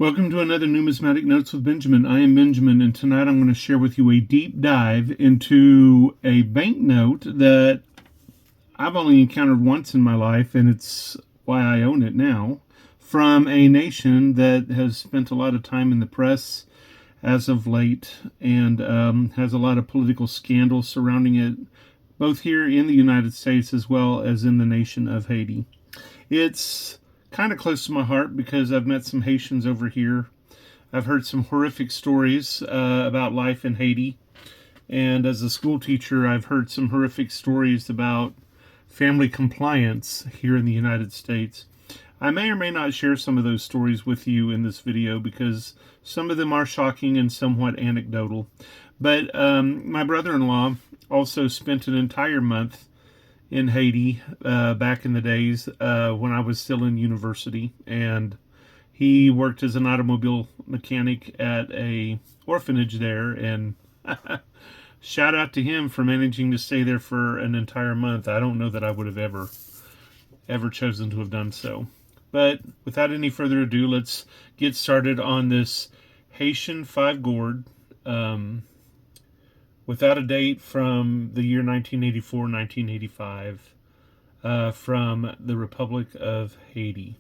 Welcome to another Numismatic Notes with Benjamin. I am Benjamin, and tonight I'm going to share with you a deep dive into a banknote that I've only encountered once in my life, and it's why I own it now, from a nation that has spent a lot of time in the press as of late and has a lot of political scandal surrounding it, both here in the United States as well as in the nation of Haiti. It's kind of close to my heart because I've met some Haitians over here. I've heard some horrific stories about life in Haiti. And as a school teacher, I've heard some horrific stories about family compliance here in the United States. I may or may not share some of those stories with you in this video because some of them are shocking and somewhat anecdotal. But my brother-in-law also spent an entire month in Haiti back in the days when I was still in university, and he worked as an automobile mechanic at a orphanage there, and shout out to him for managing to stay there for an entire month. I don't know that I would have ever chosen to have done so. But without any further ado, let's get started on this Haitian 5 gourd without a date from the year 1984-1985 from the Republic of Haiti.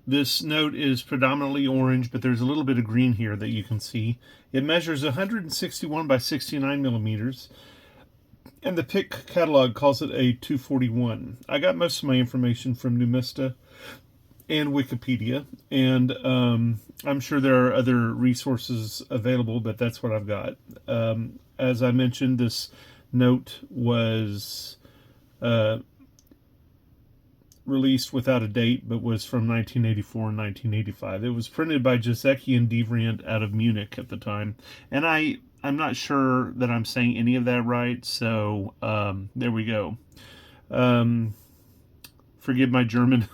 This note is predominantly orange, but there's a little bit of green here that you can see. It measures 161 by 69 millimeters, and the PIC catalog calls it a 241. I got most of my information from Numista and Wikipedia, and I'm sure there are other resources available, but that's what I've got. As I mentioned, this note was released without a date, but was from 1984 and 1985. It was printed by Jean-Claude Duvaleir out of Munich at the time, and I'm not sure that I'm saying any of that right, so there we go. Forgive my German.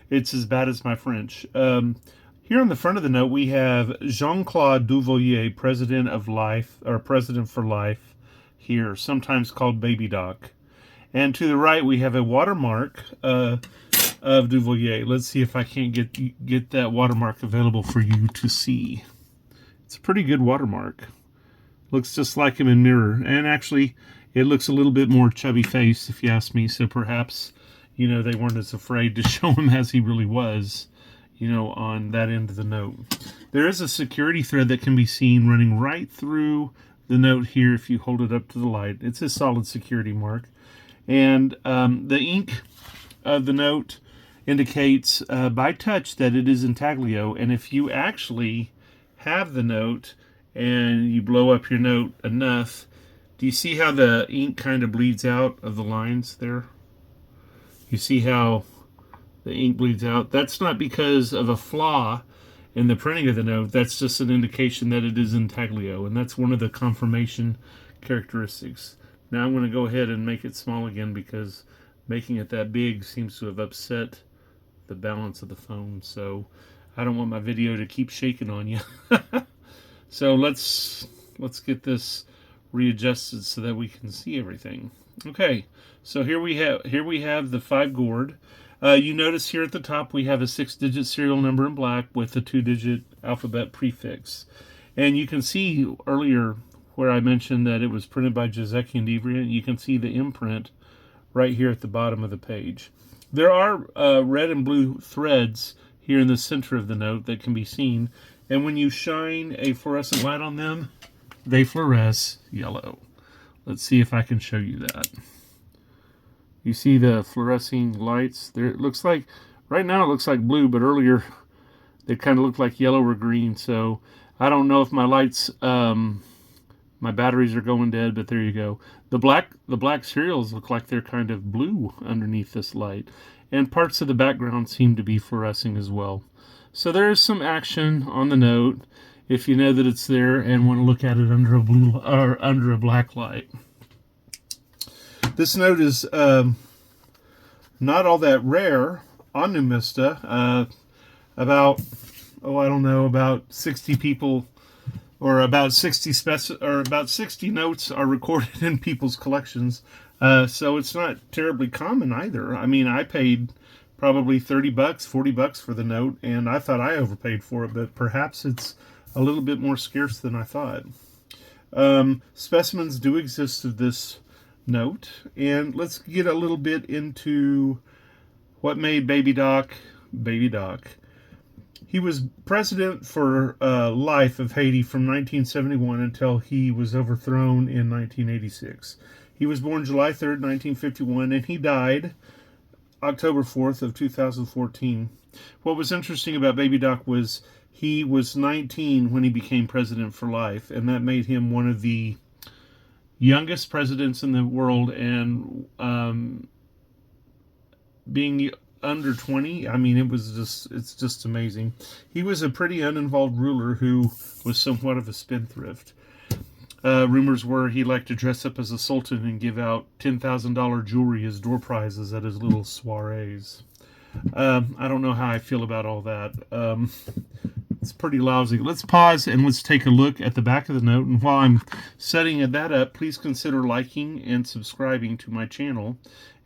It's as bad as my French. Here on the front of the note, we have Jean-Claude Duvaleir, President of Life, or President for Life, here, sometimes called Baby Doc. And to the right, we have a watermark of Duvaleir. Let's see if I can't get that watermark available for you to see. It's a pretty good watermark. Looks just like him in mirror. And actually, it looks a little bit more chubby-faced, if you ask me, so perhaps they weren't as afraid to show him as he really was, on that end of the note. There is a security thread that can be seen running right through the note here if you hold it up to the light. It's a solid security mark. And the ink of the note indicates by touch that it is intaglio. And if you actually have the note and you blow up your note enough, do you see how the ink kind of bleeds out of the lines there? You see how the ink bleeds out? That's not because of a flaw in the printing of the note. That's just an indication that it is intaglio, and that's one of the confirmation characteristics. Now I'm going to go ahead and make it small again because making it that big seems to have upset the balance of the phone, so I don't want my video to keep shaking on you. So let's get this readjusted so that we can see everything. Okay, so here we have the 5 gourd. You notice here at the top we have a 6-digit serial number in black with a 2-digit alphabet prefix. And you can see earlier where I mentioned that it was printed by Jean-Claude Duvaleir. You can see the imprint right here at the bottom of the page. There are red and blue threads here in the center of the note that can be seen. And when you shine a fluorescent light on them, they fluoresce yellow. Let's see if I can show you that. You see the fluorescing lights there? It looks like, right now it looks like blue, but earlier they kind of looked like yellow or green. So I don't know if my lights, my batteries are going dead, but there you go. The black cereals look like they're kind of blue underneath this light. And parts of the background seem to be fluorescing as well. So there is some action on the note if you know that it's there and want to look at it under a blue or under a black light. This note is not all that rare on Numista. About 60 people, or about 60 notes are recorded in people's collections. So it's not terribly common either. I mean, I paid probably 30 bucks, 40 bucks for the note, and I thought I overpaid for it, but perhaps it's a little bit more scarce than I thought. Specimens do exist of this note, and let's get a little bit into what made Baby Doc Baby Doc. He was president for life of Haiti from 1971 until he was overthrown in 1986. He was born July 3rd, 1951, and he died October 4th of 2014. What was interesting about Baby Doc was he was 19 when he became president for life, and that made him one of the youngest presidents in the world, and being under 20, I mean, it's just amazing. He was a pretty uninvolved ruler who was somewhat of a spendthrift. Rumors were he liked to dress up as a sultan and give out $10,000 jewelry as door prizes at his little soirees. I don't know how I feel about all that. It's pretty lousy. Let's pause and let's take a look at the back of the note. And while I'm setting that up, please consider liking and subscribing to my channel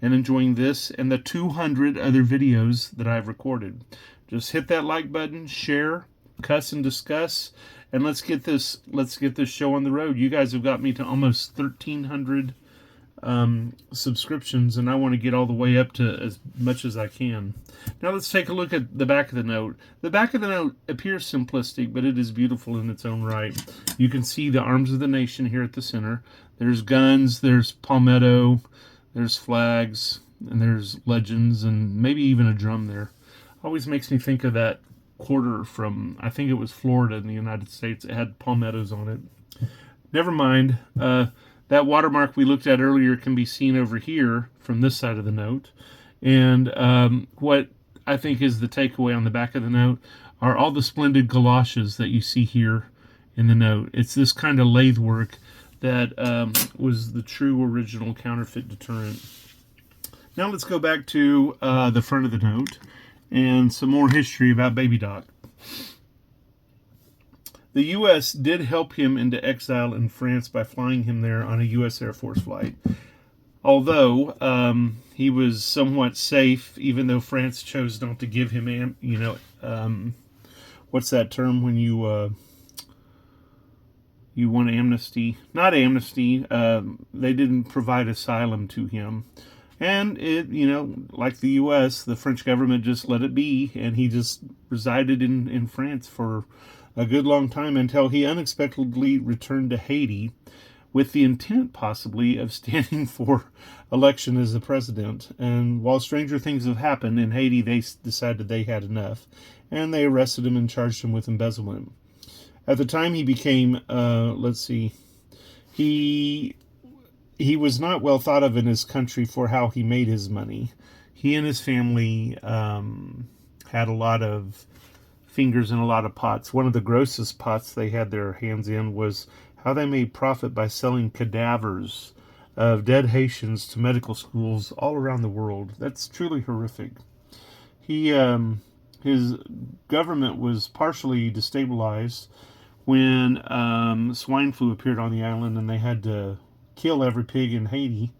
and enjoying this and the 200 other videos that I've recorded. Just hit that like button, share, cuss and discuss, and let's get this show on the road. You guys have got me to almost 1,300 subscriptions, and I want to get all the way up to as much as I can. Now let's take a look at the back of the note. The back of the note appears simplistic, but it is beautiful in its own right. You can see the arms of the nation here at the center. There's guns, there's palmetto, there's flags, and there's legends, and maybe even a drum there. Always makes me think of that quarter from, I think it was Florida in the United States. It had palmettos on it. Never mind. That watermark we looked at earlier can be seen over here from this side of the note. And what I think is the takeaway on the back of the note are all the splendid galoshes that you see here in the note. It's this kind of lathe work that was the true original counterfeit deterrent. Now let's go back to the front of the note and some more history about Baby Doc. The U.S. did help him into exile in France by flying him there on a U.S. Air Force flight. Although he was somewhat safe, even though France chose not to give him, what's that term when you want amnesty? Not amnesty. They didn't provide asylum to him. And it, like the U.S., the French government just let it be, and he just resided in France for a good long time until he unexpectedly returned to Haiti with the intent, possibly, of standing for election as the president. And while stranger things have happened, in Haiti they decided they had enough, and they arrested him and charged him with embezzlement. At the time he became, he was not well thought of in his country for how he made his money. He and his family had a lot of fingers in a lot of pots. One of the grossest pots they had their hands in was how they made profit by selling cadavers of dead Haitians to medical schools all around the world. That's truly horrific. His government was partially destabilized when swine flu appeared on the island, and they had to kill every pig in Haiti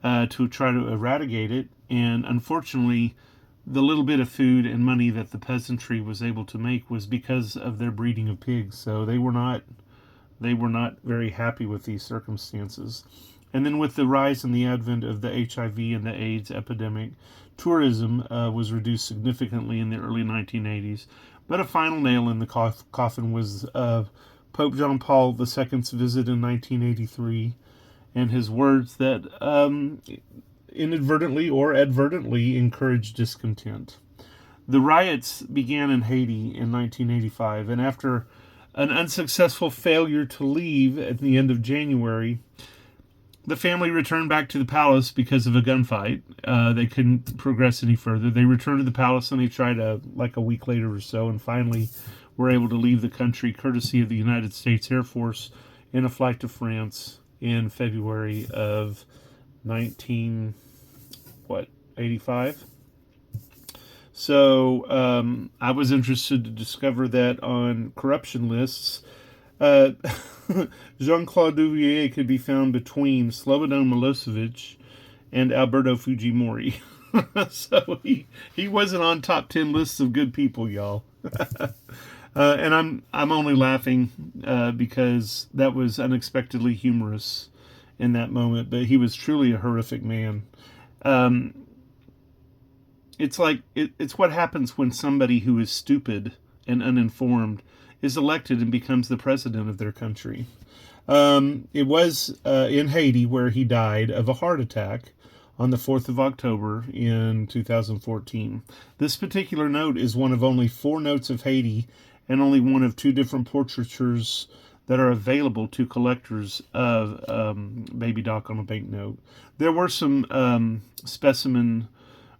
to try to eradicate it. And unfortunately, the little bit of food and money that the peasantry was able to make was because of their breeding of pigs. So they were not very happy with these circumstances. And then with the rise and the advent of the HIV and the AIDS epidemic, tourism was reduced significantly in the early 1980s. But a final nail in the coffin was Pope John Paul II's visit in 1983 and his words that inadvertently or advertently encouraged discontent. The riots began in Haiti in 1985, and after an unsuccessful failure to leave at the end of January, the family returned back to the palace because of a gunfight. They couldn't progress any further. They returned to the palace, and they tried a week later or so, and finally were able to leave the country courtesy of the United States Air Force in a flight to France in February of 1985. So I was interested to discover that on corruption lists, Jean-Claude Duvaleir could be found between Slobodan Milosevic and Alberto Fujimori. So he wasn't on top 10 lists of good people, y'all. And I'm only laughing because that was unexpectedly humorous in that moment. But he was truly a horrific man. Um, it's like it's what happens when somebody who is stupid and uninformed is elected and becomes the president of their country. It was in Haiti where he died of a heart attack on the 4th of October in 2014. This particular note is one of only 4 notes of Haiti and only one of 2 different portraitures that are available to collectors of Baby Doc on a banknote. There were some specimen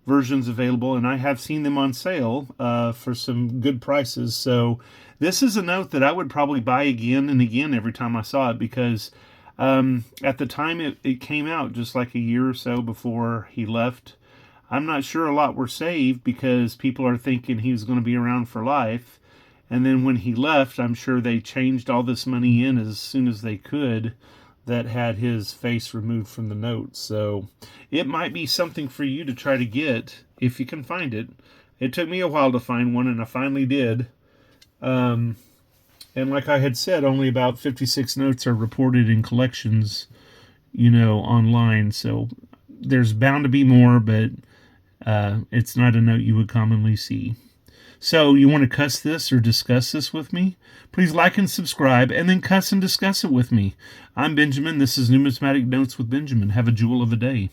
versions available, and I have seen them on sale for some good prices. So this is a note that I would probably buy again and again every time I saw it, because at the time it came out, just like a year or so before he left, I'm not sure a lot were saved because people are thinking he was going to be around for life. And then when he left, I'm sure they changed all this money in as soon as they could that had his face removed from the note. So it might be something for you to try to get if you can find it. It took me a while to find one, and I finally did. And like I had said, only about 56 notes are reported in collections, online. So there's bound to be more, but it's not a note you would commonly see. So you want to cuss this or discuss this with me? Please like and subscribe, and then cuss and discuss it with me. I'm Benjamin. This is Numismatic Notes with Benjamin. Have a jewel of a day.